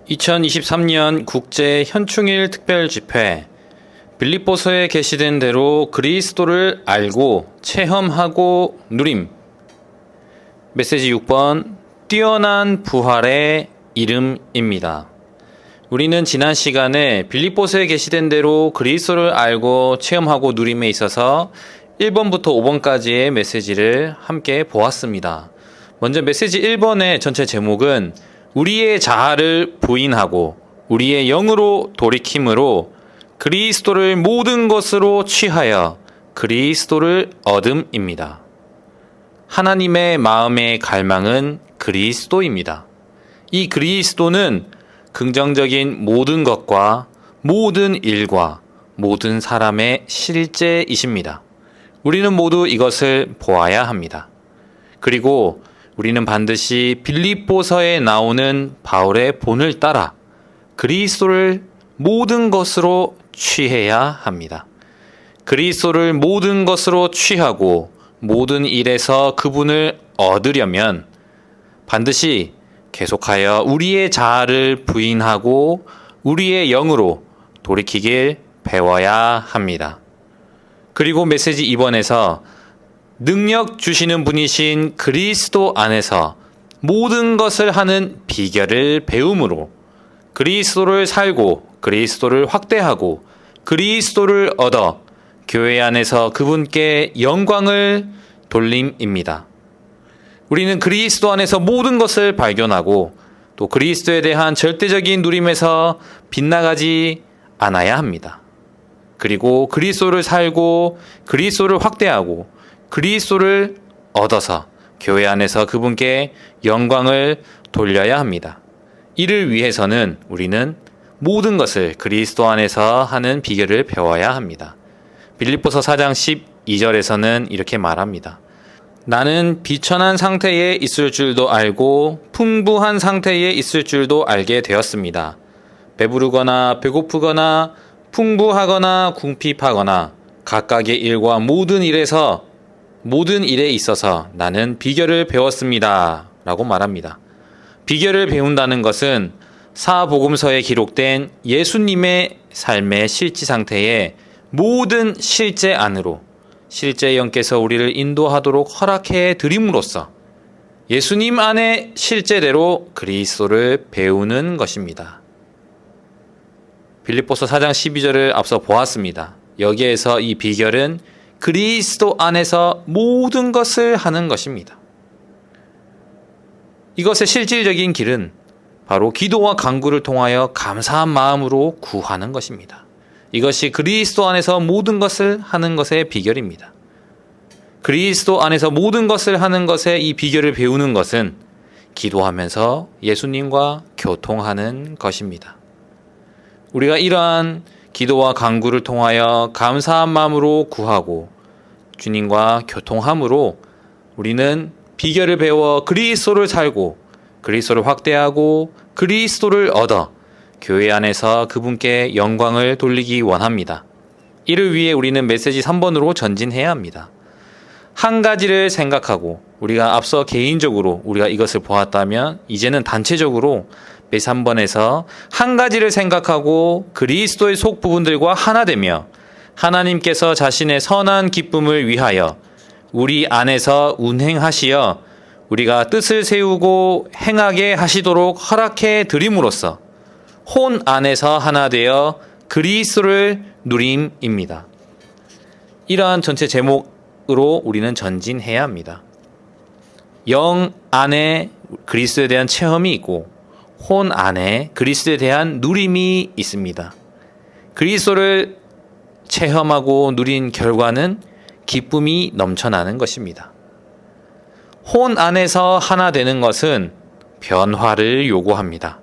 2023년 국제 현충일 특별 집회 빌립보서에 게시된 대로 그리스도를 알고 체험하고 누림. 메시지 6번 뛰어난 부활의 이름입니다. 우리는 지난 시간에 빌립보서에 게시된 대로 그리스도를 알고 체험하고 누림에 있어서 1번부터 5번까지의 메시지를 함께 보았습니다. 먼저 메시지 1번의 전체 제목은 우리의 자아를 부인하고 우리의 영으로 돌이킴으로 그리스도를 모든 것으로 취하여 그리스도를 얻음입니다. 하나님의 마음의 갈망은 그리스도입니다. 이 그리스도는 긍정적인 모든 것과 모든 일과 모든 사람의 실제이십니다. 우리는 모두 이것을 보아야 합니다. 그리고 우리는 반드시 빌립보서에 나오는 바울의 본을 따라 그리스도를 모든 것으로 취해야 합니다. 그리스도를 모든 것으로 취하고 모든 일에서 그분을 얻으려면 반드시 계속하여 우리의 자아를 부인하고 우리의 영으로 돌이키길 배워야 합니다. 그리고 메시지 2번에서 능력 주시는 분이신 그리스도 안에서 모든 것을 하는 비결을 배움으로 그리스도를 살고 그리스도를 확대하고 그리스도를 얻어 교회 안에서 그분께 영광을 돌림입니다. 우리는 그리스도 안에서 모든 것을 발견하고 또 그리스도에 대한 절대적인 누림에서 빗나가지 않아야 합니다. 그리고 그리스도를 살고 그리스도를 확대하고 그리스도를 얻어서 교회 안에서 그분께 영광을 돌려야 합니다. 이를 위해서는 우리는 모든 것을 그리스도 안에서 하는 비결을 배워야 합니다. 빌립보서 4장 12절에서는 이렇게 말합니다. 나는 비천한 상태에 있을 줄도 알고 풍부한 상태에 있을 줄도 알게 되었습니다. 배부르거나 배고프거나 풍부하거나 궁핍하거나 각각의 일과 모든 일에 있어서 나는 비결을 배웠습니다. 라고 말합니다. 비결을 배운다는 것은 사복음서에 기록된 예수님의 삶의 실제 상태의 모든 실제 안으로 실제 영께서 우리를 인도하도록 허락해 드림으로써 예수님 안의 실제대로 그리스도를 배우는 것입니다. 빌립보서 4장 12절을 앞서 보았습니다. 여기에서 이 비결은 그리스도 안에서 모든 것을 하는 것입니다. 이것의 실질적인 길은 바로 기도와 간구를 통하여 감사한 마음으로 구하는 것입니다. 이것이 그리스도 안에서 모든 것을 하는 것의 비결입니다. 그리스도 안에서 모든 것을 하는 것의 이 비결을 배우는 것은 기도하면서 예수님과 교통하는 것입니다. 우리가 이러한 기도와 간구를 통하여 감사한 마음으로 구하고 주님과 교통함으로 우리는 비결을 배워 그리스도를 살고 그리스도를 확대하고 그리스도를 얻어 교회 안에서 그분께 영광을 돌리기 원합니다. 이를 위해 우리는 메시지 3번으로 전진해야 합니다. 한 가지를 생각하고 우리가 앞서 개인적으로 우리가 이것을 보았다면 이제는 단체적으로 메시지 3번에서 한 가지를 생각하고 그리스도의 속 부분들과 하나 되며 하나님께서 자신의 선한 기쁨을 위하여 우리 안에서 운행하시어 우리가 뜻을 세우고 행하게 하시도록 허락해 드림으로써 혼 안에서 하나 되어 그리스도를 누림입니다. 이러한 전체 제목으로 우리는 전진해야 합니다. 영 안에 그리스도에 대한 체험이 있고 혼 안에 그리스도에 대한 누림이 있습니다. 그리스도를 체험하고 누린 결과는 기쁨이 넘쳐나는 것입니다. 혼 안에서 하나 되는 것은 변화를 요구합니다.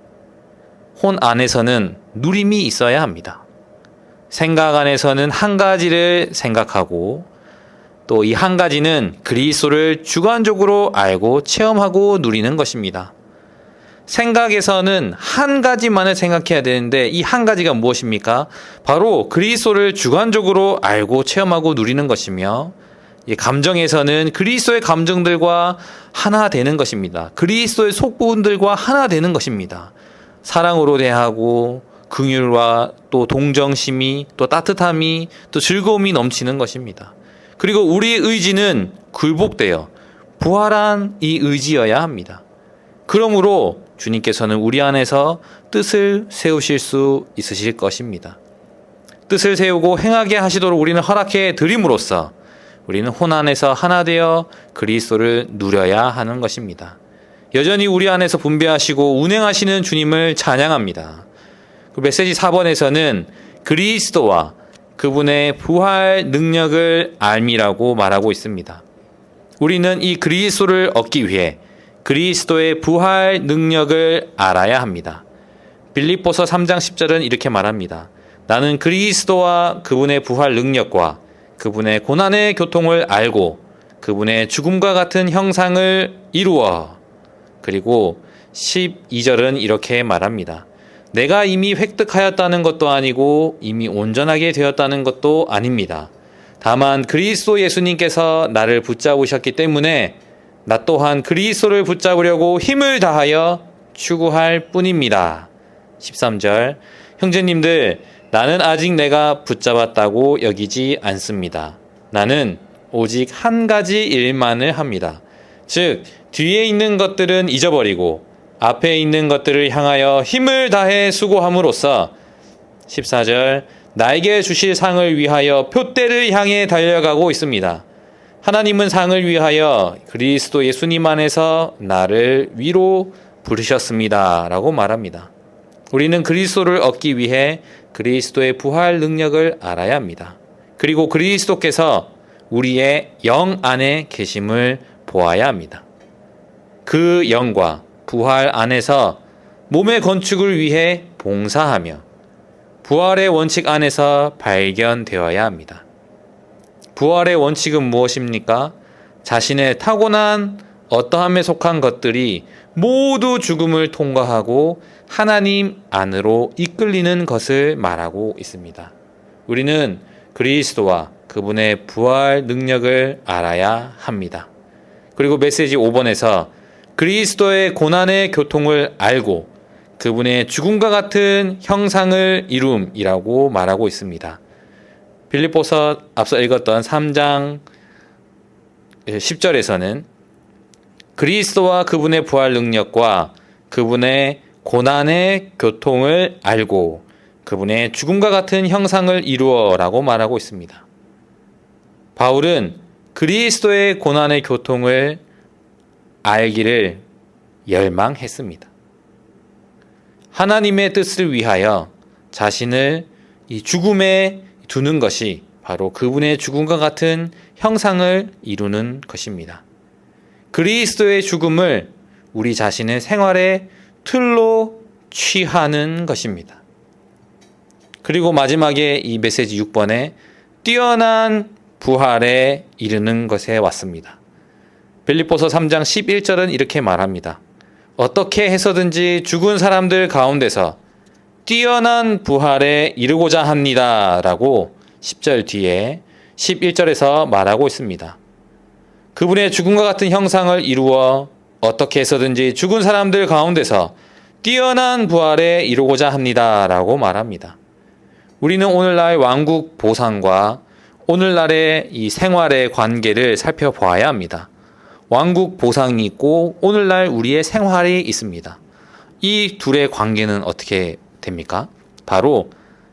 혼 안에서는 누림이 있어야 합니다. 생각 안에서는 한 가지를 생각하고 또 이 한 가지는 그리스도를 주관적으로 알고 체험하고 누리는 것입니다. 생각에서는 한 가지만을 생각해야 되는데 이 한 가지가 무엇입니까? 바로 그리스도를 주관적으로 알고 체험하고 누리는 것이며 감정에서는 그리스도의 감정들과 하나 되는 것입니다. 그리스도의 속부분들과 하나 되는 것입니다. 사랑으로 대하고 긍휼과 또 동정심이 또 따뜻함이 또 즐거움이 넘치는 것입니다. 그리고 우리의 의지는 굴복되어 부활한 이 의지여야 합니다. 그러므로 주님께서는 우리 안에서 뜻을 세우실 수 있으실 것입니다. 뜻을 세우고 행하게 하시도록 우리는 허락해 드림으로써 우리는 혼 안에서 하나 되어 그리스도를 누려야 하는 것입니다. 여전히 우리 안에서 분배하시고 운행하시는 주님을 찬양합니다. 메시지 4번에서는 그리스도와 그분의 부활 능력을 알미라고 말하고 있습니다. 우리는 이 그리스도를 얻기 위해 그리스도의 부활 능력을 알아야 합니다. 빌립보서 3장 10절은 이렇게 말합니다. 나는 그리스도와 그분의 부활 능력과 그분의 고난의 교통을 알고 그분의 죽음과 같은 형상을 이루어. 그리고 12절은 이렇게 말합니다. 내가 이미 획득하였다는 것도 아니고 이미 온전하게 되었다는 것도 아닙니다. 다만 그리스도 예수님께서 나를 붙잡으셨기 때문에 나 또한 그리스도를 붙잡으려고 힘을 다하여 추구할 뿐입니다. 13절 형제님들 나는 아직 내가 붙잡았다고 여기지 않습니다. 나는 오직 한 가지 일만을 합니다. 즉 뒤에 있는 것들은 잊어버리고 앞에 있는 것들을 향하여 힘을 다해 수고함으로써 14절 나에게 주실 상을 위하여 표대를 향해 달려가고 있습니다. 하나님은 상을 위하여 그리스도 예수님 안에서 나를 위로 부르셨습니다. 라고 말합니다. 우리는 그리스도를 얻기 위해 그리스도의 부활 능력을 알아야 합니다. 그리고 그리스도께서 우리의 영 안에 계심을 보아야 합니다. 그 영과 부활 안에서 몸의 건축을 위해 봉사하며 부활의 원칙 안에서 발견되어야 합니다. 부활의 원칙은 무엇입니까? 자신의 타고난 어떠함에 속한 것들이 모두 죽음을 통과하고 하나님 안으로 이끌리는 것을 말하고 있습니다. 우리는 그리스도와 그분의 부활 능력을 알아야 합니다. 그리고 메시지 5번에서 그리스도의 고난의 교통을 알고 그분의 죽음과 같은 형상을 이룸이라고 말하고 있습니다. 빌립보서 앞서 읽었던 3장 10절에서는 그리스도와 그분의 부활 능력과 그분의 고난의 교통을 알고 그분의 죽음과 같은 형상을 이루어라고 말하고 있습니다. 바울은 그리스도의 고난의 교통을 알기를 열망했습니다. 하나님의 뜻을 위하여 자신을 이 죽음에 두는 것이 바로 그분의 죽음과 같은 형상을 이루는 것입니다. 그리스도의 죽음을 우리 자신의 생활의 틀로 취하는 것입니다. 그리고 마지막에 이 메시지 6번에 뛰어난 부활에 이르는 것에 왔습니다. 빌립보서 3장 11절은 이렇게 말합니다. 어떻게 해서든지 죽은 사람들 가운데서 뛰어난 부활에 이르고자 합니다. 라고 10절 뒤에 11절에서 말하고 있습니다. 그분의 죽음과 같은 형상을 이루어 어떻게 해서든지 죽은 사람들 가운데서 뛰어난 부활에 이루고자 합니다. 라고 말합니다. 우리는 오늘날 왕국 보상과 오늘날의 이 생활의 관계를 살펴보아야 합니다. 왕국 보상이 있고 오늘날 우리의 생활이 있습니다. 이 둘의 관계는 어떻게 됩니까? 바로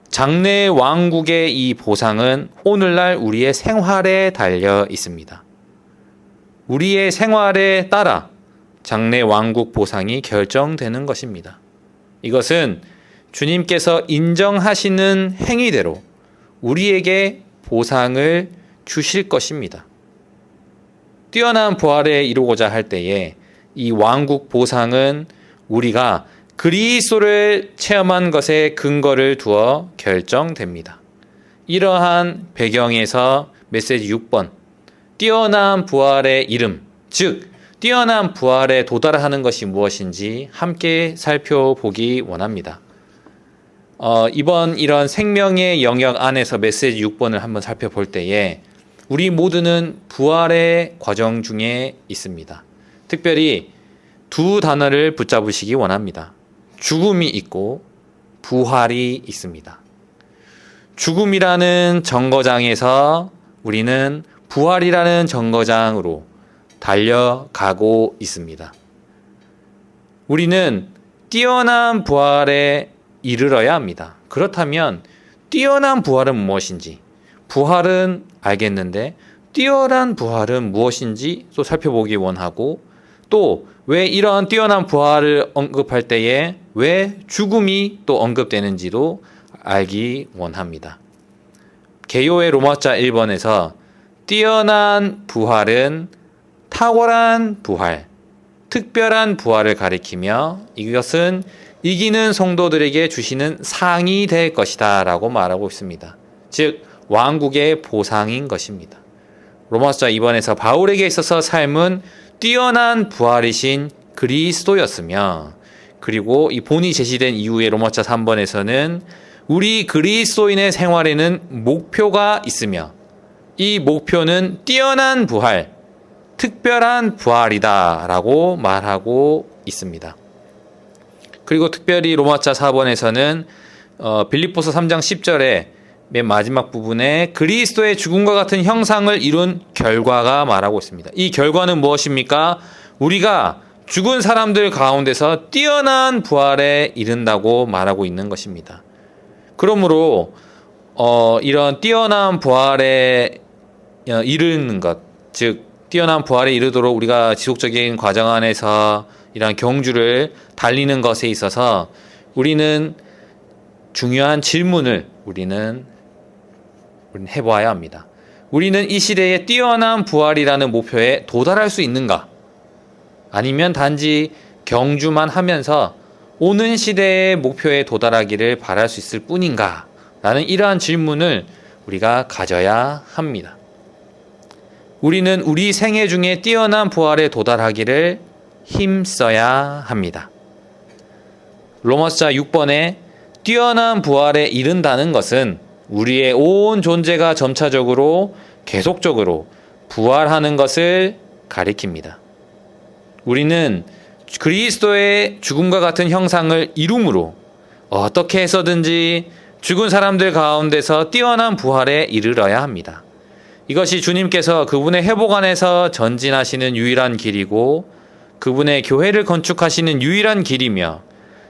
장래 왕국의 이 보상은 오늘날 우리의 생활에 달려 있습니다. 우리의 생활에 따라 장래 왕국 보상이 결정되는 것입니다. 이것은 주님께서 인정하시는 행위대로 우리에게 보상을 주실 것입니다. 뛰어난 부활에 이루고자 할 때에 이 왕국 보상은 우리가 그리스도를 체험한 것에 근거를 두어 결정됩니다. 이러한 배경에서 메시지 6번 뛰어난 부활의 이름, 즉 뛰어난 부활에 도달하는 것이 무엇인지 함께 살펴보기 원합니다. 이번 이런 생명의 영역 안에서 메시지 6번을 한번 살펴볼 때에 우리 모두는 부활의 과정 중에 있습니다. 특별히 두 단어를 붙잡으시기 원합니다. 죽음이 있고 부활이 있습니다. 죽음이라는 정거장에서 우리는 부활이라는 정거장으로 달려가고 있습니다. 우리는 뛰어난 부활에 이르러야 합니다. 그렇다면 뛰어난 부활은 무엇인지, 부활은 알겠는데 뛰어난 부활은 무엇인지 또 살펴보기 원하고, 또 왜 이런 뛰어난 부활을 언급할 때에 왜 죽음이 또 언급되는지도 알기 원합니다. 개요의 로마자 1번에서 뛰어난 부활은 탁월한 부활, 특별한 부활을 가리키며 이것은 이기는 성도들에게 주시는 상이 될 것이다 라고 말하고 있습니다. 즉 왕국의 보상인 것입니다. 로마서 2번에서 바울에게 있어서 삶은 뛰어난 부활이신 그리스도였으며, 그리고 이 본이 제시된 이후에 로마서 3번에서는 우리 그리스도인의 생활에는 목표가 있으며 이 목표는 뛰어난 부활, 특별한 부활이다 라고 말하고 있습니다. 그리고 특별히 로마서 4번에서는 빌립보서 3장 10절에 맨 마지막 부분에 그리스도의 죽음과 같은 형상을 이룬 결과가 말하고 있습니다. 이 결과는 무엇입니까? 우리가 죽은 사람들 가운데서 뛰어난 부활에 이른다고 말하고 있는 것입니다. 그러므로 이런 뛰어난 부활에 이르는 것, 즉 뛰어난 부활에 이르도록 우리가 지속적인 과정 안에서 이러한 경주를 달리는 것에 있어서 우리는 중요한 질문을 우리는 해봐야 합니다. 우리는 이 시대에 뛰어난 부활이라는 목표에 도달할 수 있는가? 아니면 단지 경주만 하면서 오는 시대의 목표에 도달하기를 바랄 수 있을 뿐인가? 라는 이러한 질문을 우리가 가져야 합니다. 우리는 우리 생애 중에 뛰어난 부활에 도달하기를 힘써야 합니다. 로마서 6번에 뛰어난 부활에 이른다는 것은 우리의 온 존재가 점차적으로 계속적으로 부활하는 것을 가리킵니다. 우리는 그리스도의 죽음과 같은 형상을 이룸으로 어떻게 해서든지 죽은 사람들 가운데서 뛰어난 부활에 이르러야 합니다. 이것이 주님께서 그분의 회복 안에서 전진하시는 유일한 길이고 그분의 교회를 건축하시는 유일한 길이며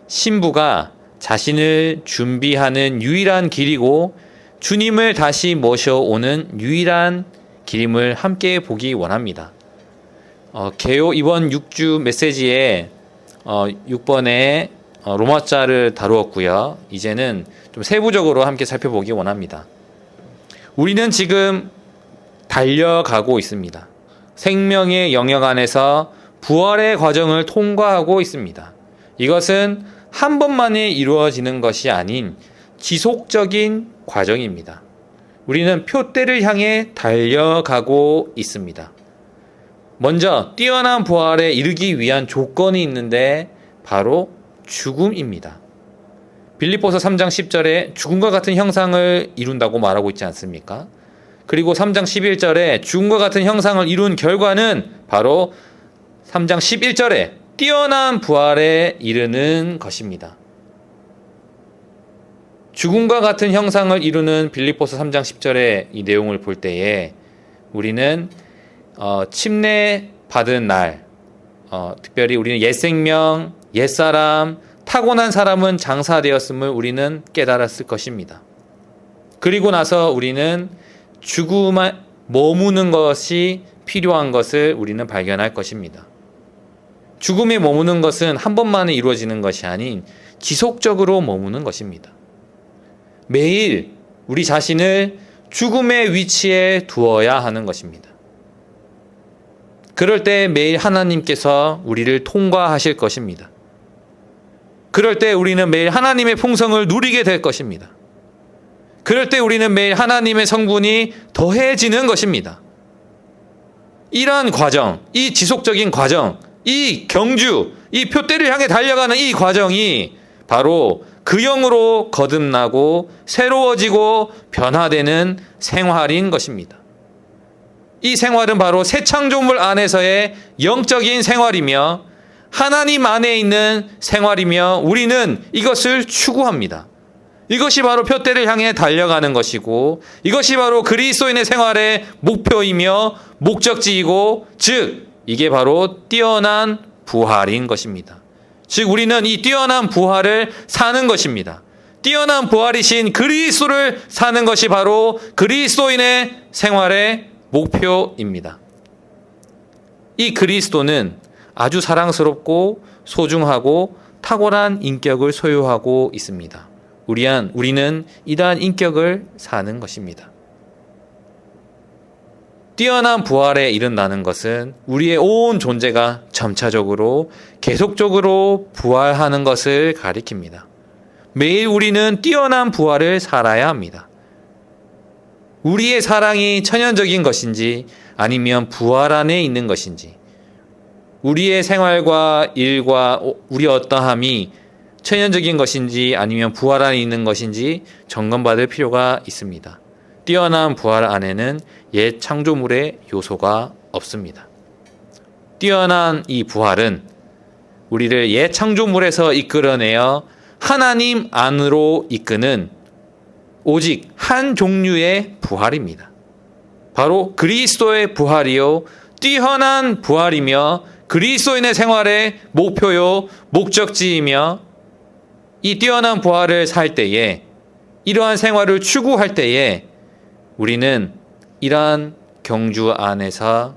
신부가 자신을 준비하는 유일한 길이고 주님을 다시 모셔오는 유일한 길임을 함께 보기 원합니다. 개요 이번 6주 메시지에 6번에 로마자를 다루었고요. 이제는 좀 세부적으로 함께 살펴보기 원합니다. 우리는 지금 달려가고 있습니다. 생명의 영역 안에서 부활의 과정을 통과하고 있습니다. 이것은 한 번만에 이루어지는 것이 아닌 지속적인 과정입니다. 우리는 표대를 향해 달려가고 있습니다. 먼저 뛰어난 부활에 이르기 위한 조건이 있는데 바로 죽음입니다. 빌립보서 3장 10절에 죽음과 같은 형상을 이룬다고 말하고 있지 않습니까? 그리고 3장 11절에 죽음과 같은 형상을 이룬 결과는 바로 3장 11절에 뛰어난 부활에 이르는 것입니다. 죽음과 같은 형상을 이루는 빌립보서 3장 10절의 이 내용을 볼 때에 우리는 침례 받은 날, 특별히 우리는 옛 생명, 옛 사람, 타고난 사람은 장사되었음을 우리는 깨달았을 것입니다. 그리고 나서 우리는 죽음에 머무는 것이 필요한 것을 우리는 발견할 것입니다. 죽음에 머무는 것은 한 번만에 이루어지는 것이 아닌 지속적으로 머무는 것입니다. 매일 우리 자신을 죽음의 위치에 두어야 하는 것입니다. 그럴 때 매일 하나님께서 우리를 통과하실 것입니다. 그럴 때 우리는 매일 하나님의 풍성을 누리게 될 것입니다. 그럴 때 우리는 매일 하나님의 성분이 더해지는 것입니다. 이러한 과정, 이 지속적인 과정, 이 경주, 이 표대를 향해 달려가는 이 과정이 바로 그 영으로 거듭나고 새로워지고 변화되는 생활인 것입니다. 이 생활은 바로 새 창조물 안에서의 영적인 생활이며 하나님 안에 있는 생활이며 우리는 이것을 추구합니다. 이것이 바로 표대를 향해 달려가는 것이고 이것이 바로 그리스도인의 생활의 목표이며 목적지이고 즉 이게 바로 뛰어난 부활인 것입니다. 즉 우리는 이 뛰어난 부활을 사는 것입니다. 뛰어난 부활이신 그리스도를 사는 것이 바로 그리스도인의 생활의 목표입니다. 이 그리스도는 아주 사랑스럽고 소중하고 탁월한 인격을 소유하고 있습니다. 우리는 이러한 인격을 사는 것입니다. 뛰어난 부활에 이른다는 것은 우리의 온 존재가 점차적으로 계속적으로 부활하는 것을 가리킵니다. 매일 우리는 뛰어난 부활을 살아야 합니다. 우리의 사랑이 천연적인 것인지 아니면 부활 안에 있는 것인지 우리의 생활과 일과 우리 어떠함이 천연적인 것인지 아니면 부활 안에 있는 것인지 점검받을 필요가 있습니다. 뛰어난 부활 안에는 옛 창조물의 요소가 없습니다. 뛰어난 이 부활은 우리를 옛 창조물에서 이끌어내어 하나님 안으로 이끄는 오직 한 종류의 부활입니다. 바로 그리스도의 부활이요 뛰어난 부활이며 그리스도인의 생활의 목표요 목적지이며 이 뛰어난 부활을 살 때에 이러한 생활을 추구할 때에 우리는 이러한 경주 안에서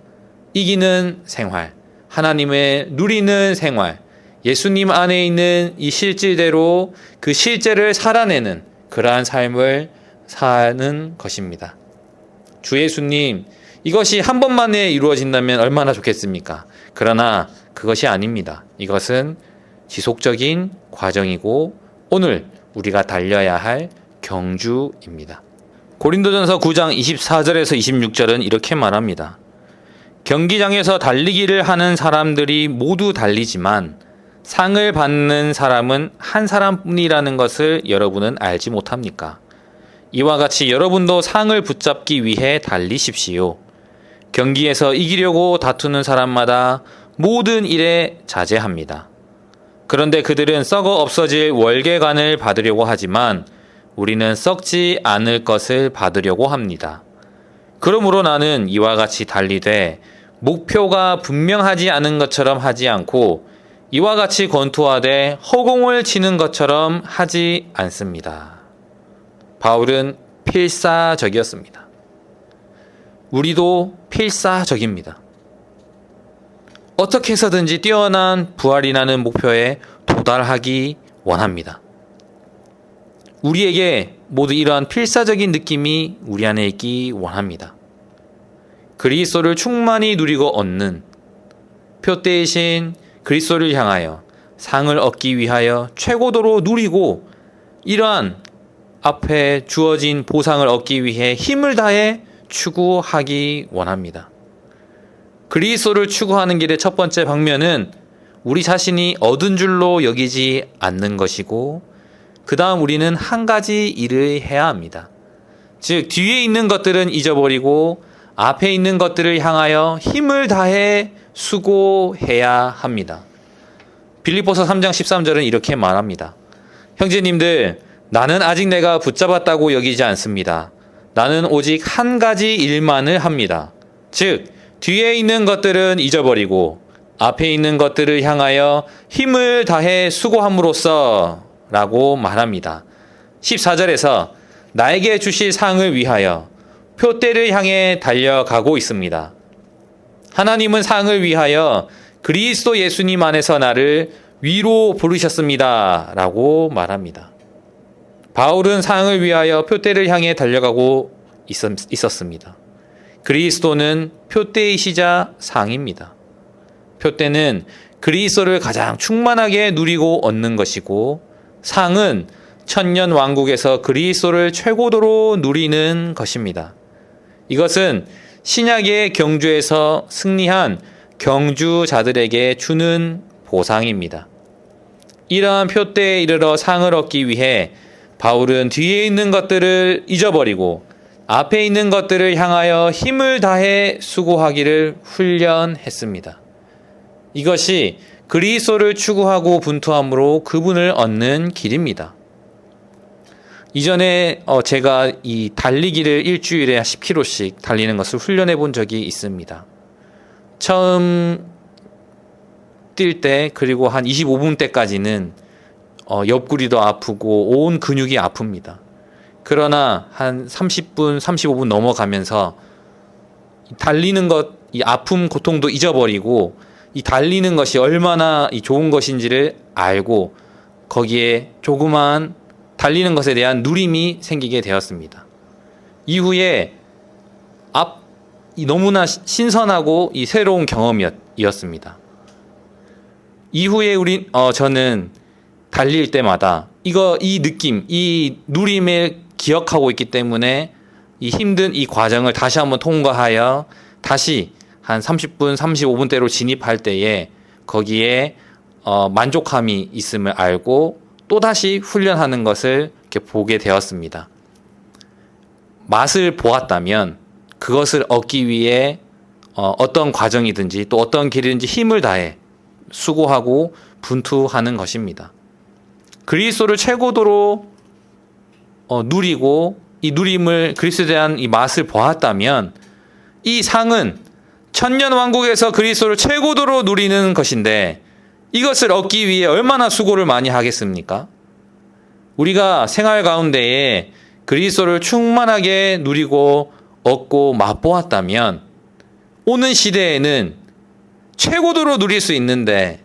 이기는 생활, 하나님의 누리는 생활, 예수님 안에 있는 이 실질대로 그 실제를 살아내는 그러한 삶을 사는 것입니다. 주 예수님, 이것이 한 번만에 이루어진다면 얼마나 좋겠습니까? 그러나 그것이 아닙니다. 이것은 지속적인 과정이고 오늘 우리가 달려야 할 경주입니다. 고린도전서 9장 24절에서 26절은 이렇게 말합니다. 경기장에서 달리기를 하는 사람들이 모두 달리지만 상을 받는 사람은 한 사람뿐이라는 것을 여러분은 알지 못합니까? 이와 같이 여러분도 상을 붙잡기 위해 달리십시오. 경기에서 이기려고 다투는 사람마다 모든 일에 자제합니다. 그런데 그들은 썩어 없어질 월계관을 받으려고 하지만 우리는 썩지 않을 것을 받으려고 합니다. 그러므로 나는 이와 같이 달리되 목표가 분명하지 않은 것처럼 하지 않고 이와 같이 권투하되 허공을 치는 것처럼 하지 않습니다. 바울은 필사적이었습니다. 우리도 필사적입니다. 어떻게 해서든지 뛰어난 부활이라는 목표에 도달하기 원합니다. 우리에게 모두 이러한 필사적인 느낌이 우리 안에 있기 원합니다. 그리스도를 충만히 누리고 얻는 표대이신 그리스도를 향하여 상을 얻기 위하여 최고도로 누리고 이러한 앞에 주어진 보상을 얻기 위해 힘을 다해 추구하기 원합니다. 그리스도를 추구하는 길의 첫 번째 방면은 우리 자신이 얻은 줄로 여기지 않는 것이고 그 다음 우리는 한 가지 일을 해야 합니다. 즉 뒤에 있는 것들은 잊어버리고 앞에 있는 것들을 향하여 힘을 다해 수고해야 합니다. 빌립보서 3장 13절은 이렇게 말합니다. 형제님들, 나는 아직 내가 붙잡았다고 여기지 않습니다. 나는 오직 한 가지 일만을 합니다. 즉 뒤에 있는 것들은 잊어버리고 앞에 있는 것들을 향하여 힘을 다해 수고함으로써 라고 말합니다. 14절에서 나에게 주실 상을 위하여 표대를 향해 달려가고 있습니다. 하나님은 상을 위하여 그리스도 예수님 안에서 나를 위로 부르셨습니다. 라고 말합니다. 바울은 상을 위하여 표대를 향해 달려가고 있었습니다. 그리스도는 표대이시자 상입니다. 표대는 그리스도를 가장 충만하게 누리고 얻는 것이고 상은 천년 왕국에서 그리스도를 최고도로 누리는 것입니다. 이것은 신약의 경주에서 승리한 경주자들에게 주는 보상입니다. 이러한 표대에 이르러 상을 얻기 위해 바울은 뒤에 있는 것들을 잊어버리고 앞에 있는 것들을 향하여 힘을 다해 수고하기를 훈련했습니다. 이것이 그리스도를 추구하고 분투함으로 그분을 얻는 길입니다. 이전에 제가 이 달리기를 일주일에 10km씩 달리는 것을 훈련해 본 적이 있습니다. 처음 뛸 때 그리고 한 25분 때까지는 옆구리도 아프고 온 근육이 아픕니다. 그러나 한 30분, 35분 넘어가면서 달리는 것, 이 아픔, 고통도 잊어버리고 이 달리는 것이 얼마나 좋은 것인지를 알고 거기에 조그만 달리는 것에 대한 누림이 생기게 되었습니다. 이후에 너무나 신선하고 이 새로운 경험이었습니다. 이후에 저는 달릴 때마다 이 느낌, 이 누림을 기억하고 있기 때문에 이 힘든 이 과정을 다시 한번 통과하여 다시 한 30분, 35분대로 진입할 때에 거기에 만족함이 있음을 알고 또다시 훈련하는 것을 이렇게 보게 되었습니다. 맛을 보았다면 그것을 얻기 위해 어떤 과정이든지 또 어떤 길이든지 힘을 다해 수고하고 분투하는 것입니다. 그리스도를 최고도로 누리고 이 누림을 그리스도에 대한 이 맛을 보았다면 이 상은 천년왕국에서 그리스도를 최고도로 누리는 것인데 이것을 얻기 위해 얼마나 수고를 많이 하겠습니까? 우리가 생활 가운데에 그리스도를 충만하게 누리고 얻고 맛보았다면 오는 시대에는 최고도로 누릴 수 있는데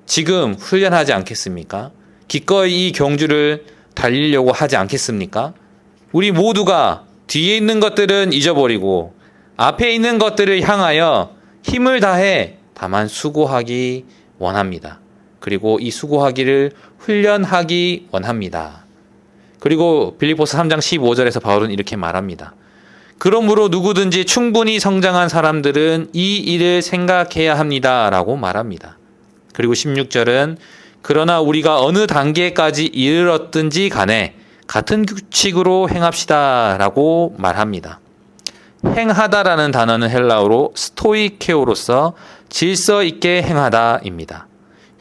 지금 훈련하지 않겠습니까? 기꺼이 이 경주를 달리려고 하지 않겠습니까? 우리 모두가 뒤에 있는 것들은 잊어버리고 앞에 있는 것들을 향하여 힘을 다해 다만 수고하기 원합니다. 그리고 이 수고하기를 훈련하기 원합니다. 그리고 빌립보서 3장 15절에서 바울은 이렇게 말합니다. 그러므로 누구든지 충분히 성장한 사람들은 이 일을 생각해야 합니다. 라고 말합니다. 그리고 16절은 그러나 우리가 어느 단계까지 이르렀든지 간에 같은 규칙으로 행합시다. 라고 말합니다. 행하다라는 단어는 헬라어로 스토이케오로서 질서 있게 행하다입니다.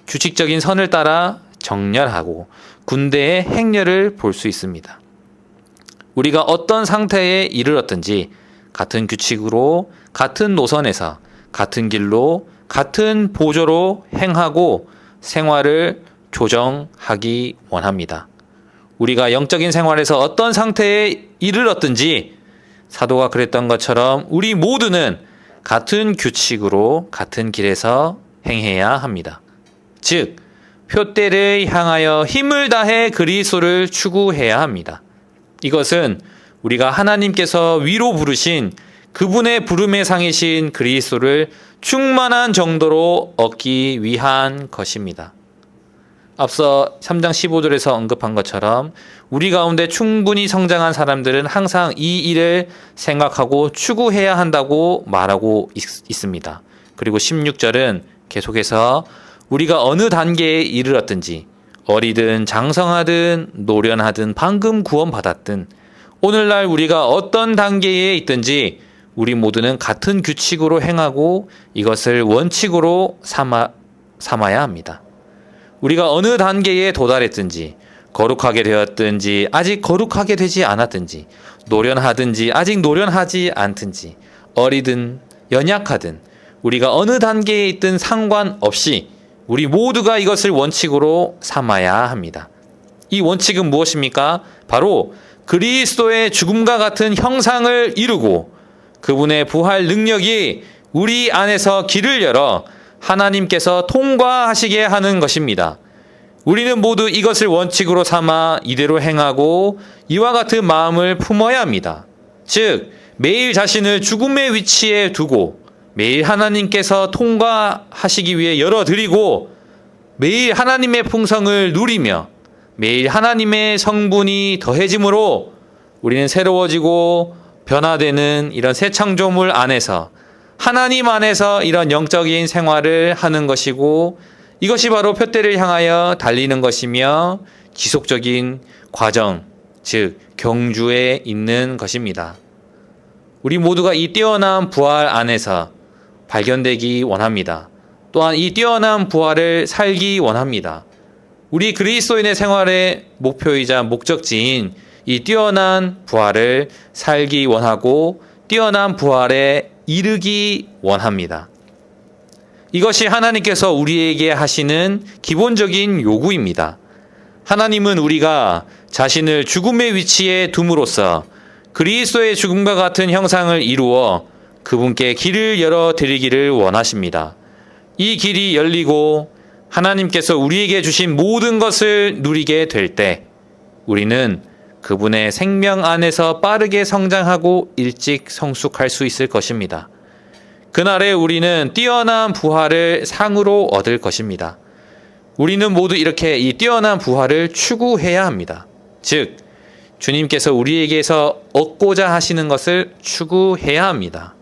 규칙적인 선을 따라 정렬하고 군대의 행렬을 볼 수 있습니다. 우리가 어떤 상태에 이르렀든지 같은 규칙으로 같은 노선에서 같은 길로 같은 보조로 행하고 생활을 조정하기 원합니다. 우리가 영적인 생활에서 어떤 상태에 이르렀든지 사도가 그랬던 것처럼 우리 모두는 같은 규칙으로 같은 길에서 행해야 합니다. 즉 표대를 향하여 힘을 다해 그리스도를 추구해야 합니다. 이것은 우리가 하나님께서 위로 부르신 그분의 부름의 상이신 그리스도를 충만한 정도로 얻기 위한 것입니다. 앞서 3장 15절에서 언급한 것처럼 우리 가운데 충분히 성장한 사람들은 항상 이 일을 생각하고 추구해야 한다고 말하고 있습니다. 그리고 16절은 계속해서 우리가 어느 단계에 이르렀든지 어리든 장성하든 노련하든 방금 구원받았든 오늘날 우리가 어떤 단계에 있든지 우리 모두는 같은 규칙으로 행하고 이것을 원칙으로 삼아야 합니다. 우리가 어느 단계에 도달했든지 거룩하게 되었든지 아직 거룩하게 되지 않았든지 노련하든지 아직 노련하지 않든지 어리든 연약하든 우리가 어느 단계에 있든 상관없이 우리 모두가 이것을 원칙으로 삼아야 합니다. 이 원칙은 무엇입니까? 바로 그리스도의 죽음과 같은 형상을 이루고 그분의 부활 능력이 우리 안에서 길을 열어 하나님께서 통과하시게 하는 것입니다. 우리는 모두 이것을 원칙으로 삼아 이대로 행하고 이와 같은 마음을 품어야 합니다. 즉 매일 자신을 죽음의 위치에 두고 매일 하나님께서 통과하시기 위해 열어드리고 매일 하나님의 풍성을 누리며 매일 하나님의 성분이 더해짐으로 우리는 새로워지고 변화되는 이런 새 창조물 안에서 하나님 안에서 이런 영적인 생활을 하는 것이고 이것이 바로 표대를 향하여 달리는 것이며 지속적인 과정, 즉 경주에 있는 것입니다. 우리 모두가 이 뛰어난 부활 안에서 발견되기 원합니다. 또한 이 뛰어난 부활을 살기 원합니다. 우리 그리스도인의 생활의 목표이자 목적지인 이 뛰어난 부활을 살기 원하고 뛰어난 부활에 이르기 원합니다. 이것이 하나님께서 우리에게 하시는 기본적인 요구입니다. 하나님은 우리가 자신을 죽음의 위치에 둠으로써 그리스도의 죽음과 같은 형상을 이루어 그분께 길을 열어드리기를 원하십니다. 이 길이 열리고 하나님께서 우리에게 주신 모든 것을 누리게 될 때 우리는 그분의 생명 안에서 빠르게 성장하고 일찍 성숙할 수 있을 것입니다. 그날에 우리는 뛰어난 부활을 상으로 얻을 것입니다. 우리는 모두 이렇게 이 뛰어난 부활을 추구해야 합니다. 즉, 주님께서 우리에게서 얻고자 하시는 것을 추구해야 합니다.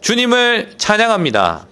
주님을 찬양합니다.